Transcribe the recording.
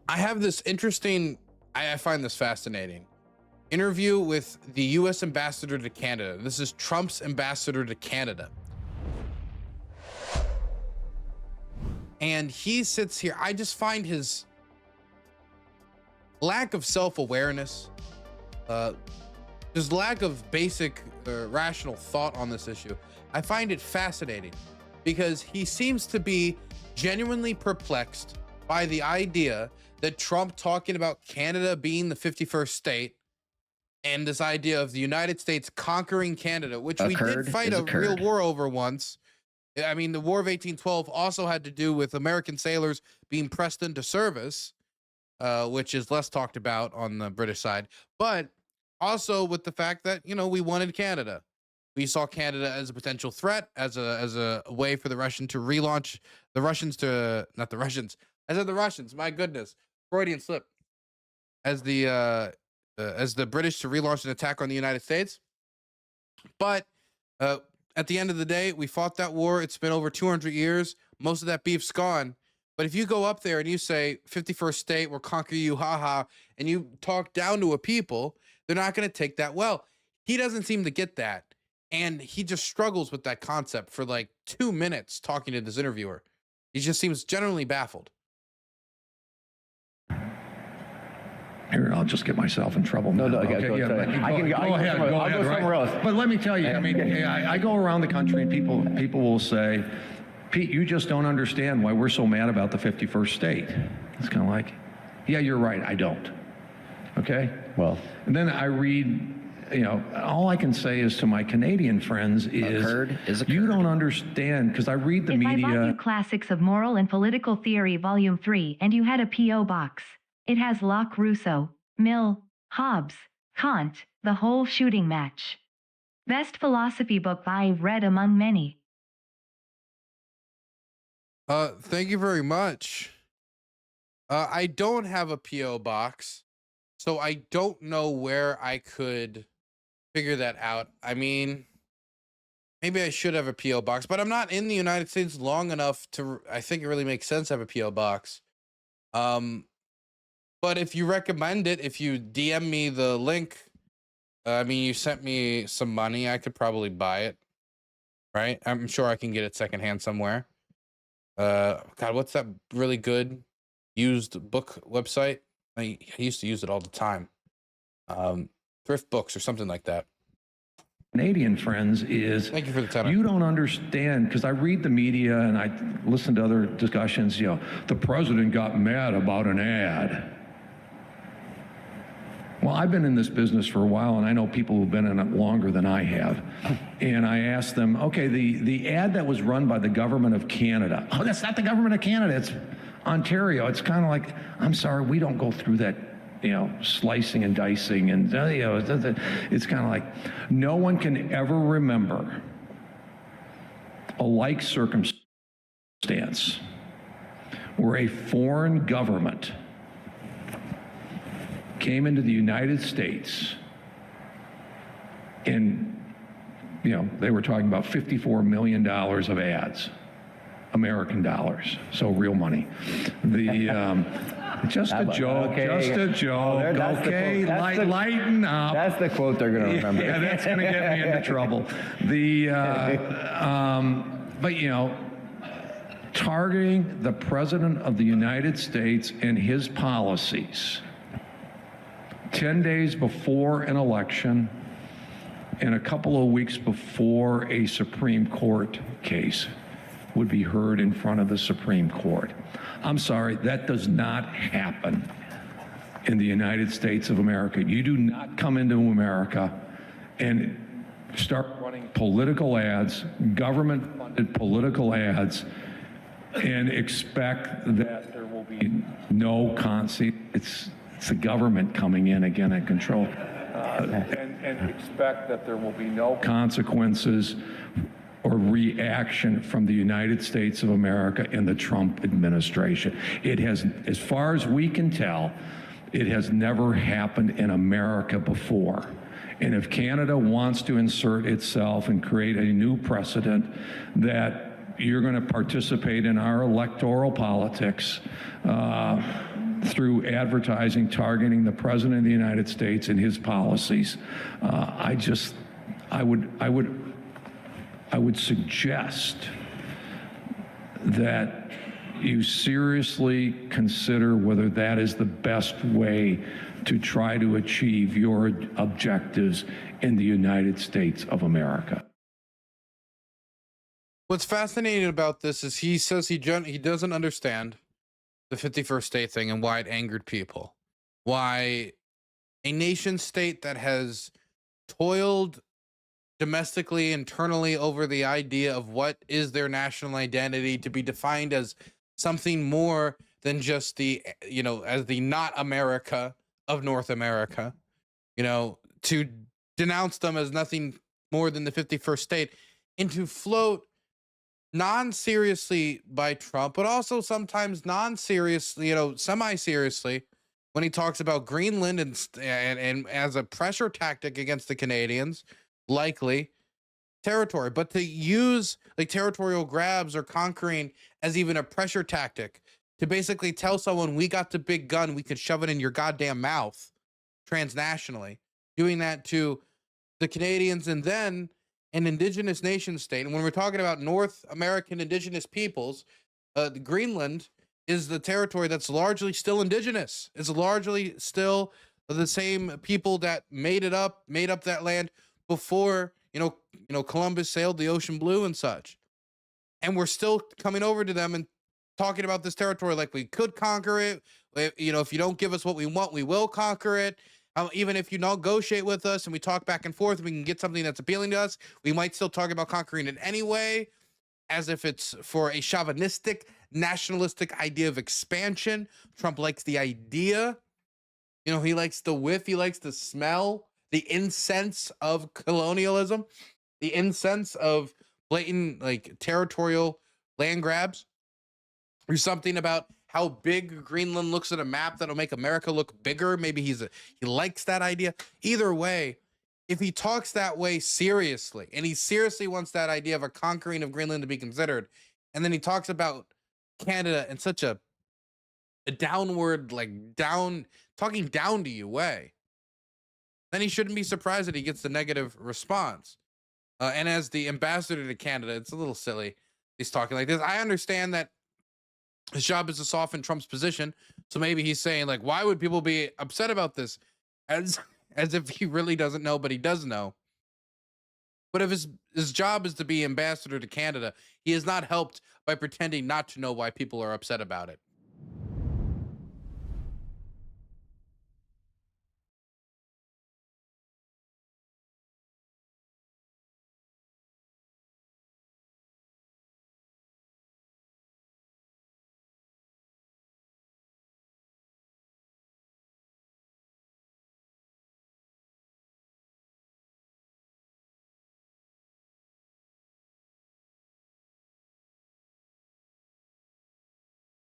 I have this interesting, I find this fascinating, interview with the U.S. ambassador to Canada. This is Trump's ambassador to Canada. And he sits here. I just find his lack of self-awareness, his lack of basic rational thought on this issue. I find it fascinating because he seems to be genuinely perplexed by the idea that Trump talking about Canada being the 51st state and this idea of the United States conquering Canada, which we did fight a real war over once. I mean, the War of 1812 also had to do with American sailors being pressed into service, which is less talked about on the British side, but also with the fact that, you know, we wanted Canada. We saw Canada as a potential threat, as a way for the Russian to relaunch the Russians to, not the Russians, I said the Russians, my goodness, Freudian slip, as the British to relaunch an attack on the United States. But at the end of the day, we fought that war. It's been over 200 years. Most of that beef's gone. But if you go up there and you say 51st state, we'll conquer you, haha, and you talk down to a people, they're not going to take that well. He doesn't seem to get that. And he just struggles with that concept for like 2 minutes talking to this interviewer. He just seems generally baffled. Here, I'll just get myself in trouble. No, okay, go yeah, ahead. Go ahead, I'll go somewhere else. But let me tell you, I mean, I go around the country and people will say, Pete, you just don't understand why we're so mad about the 51st state. It's kind of like, yeah, you're right, I don't. Okay? Well. And then I read, you know, all I can say is to my Canadian friends is you don't understand, because I read the media. If I bought you Classics of Moral and Political Theory Volume 3 and you had a P.O. box, it has Locke, Rousseau, Mill, Hobbes, Kant, the whole shooting match. Best philosophy book I've read among many. Thank you very much. I don't have a P.O. box, so I don't know where I could figure that out. I mean, maybe I should have a P.O. box, but I'm not in the United States long enough to, I think it really makes sense to have a P.O. box. But if you recommend it, if you DM me the link, I mean, you sent me some money, I could probably buy it, right? I'm sure I can get it secondhand somewhere. God, what's that really good used book website? I used to use it all the time. Thrift Books or something like that. Canadian friends is, thank you for the time. You don't understand, because I read the media and I listen to other discussions, you know, the president got mad about an ad. Well, I've been in this business for a while, and I know people who've been in it longer than I have. And I asked them, okay, the ad that was run by the government of Canada. Oh, that's not the government of Canada, it's Ontario. It's kind of like, I'm sorry, we don't go through that, you know, slicing and dicing. And, you know, it's kind of like, no one can ever remember a like circumstance where a foreign government came into the United States and, you know, they were talking about $54 million of ads, American dollars, so real money. The just a joke, just a joke. Okay, lighten up. That's the quote they're going to remember. Yeah, that's going to get me into trouble. But you know, targeting the President of the United States and his policies 10 days before an election and a couple of weeks before a Supreme Court case would be heard in front of the Supreme Court. I'm sorry, that does not happen in the United States of America. You do not come into America and start running political ads, government-funded political ads, and expect that there will be no it's the government coming in again and control, and expect that there will be no consequences or reaction from the United States of America and the Trump administration. It has, as far as we can tell, it has never happened in America before. And if Canada wants to insert itself and create a new precedent that you're going to participate in our electoral politics, through advertising targeting the President of the United States and his policies. I would suggest that you seriously consider whether that is the best way to try to achieve your objectives in the United States of America. What's fascinating about this is he says he doesn't understand the 51st state thing and why it angered people. Why a nation state that has toiled domestically, internally over the idea of what is their national identity to be defined as something more than just the, as the not America of North America, to denounce them as nothing more than the 51st state, and to float non-seriously by Trump, but also sometimes non-seriously, semi-seriously, when he talks about Greenland and as a pressure tactic against the Canadians, likely territory, but to use like territorial grabs or conquering as even a pressure tactic to basically tell someone we got the big gun, we could shove it in your goddamn mouth transnationally, doing that to the Canadians and then an indigenous nation state. And when we're talking about North American indigenous peoples, Greenland is the territory that's largely still indigenous. It's largely still the same people that made up that land before, Columbus sailed the ocean blue and such. And we're still coming over to them and talking about this territory like we could conquer it. If you don't give us what we want, we will conquer it. Even if you negotiate with us and we talk back and forth, we can get something that's appealing to us. We might still talk about conquering it anyway, as if it's for a chauvinistic, nationalistic idea of expansion. Trump likes the idea. He likes the whiff. He likes the smell, the incense of colonialism, the incense of blatant, territorial land grabs. There's something about how big Greenland looks at a map that'll make America look bigger. Maybe he likes that idea. Either way, if he talks that way seriously, and he seriously wants that idea of a conquering of Greenland to be considered, and then he talks about Canada in such a downward, talking down to you way, then he shouldn't be surprised that he gets the negative response. And as the ambassador to Canada, it's a little silly he's talking like this. I understand that his job is to soften Trump's position. So maybe he's saying, why would people be upset about this? As if he really doesn't know, but he does know. But if his job is to be ambassador to Canada, he is not helped by pretending not to know why people are upset about it.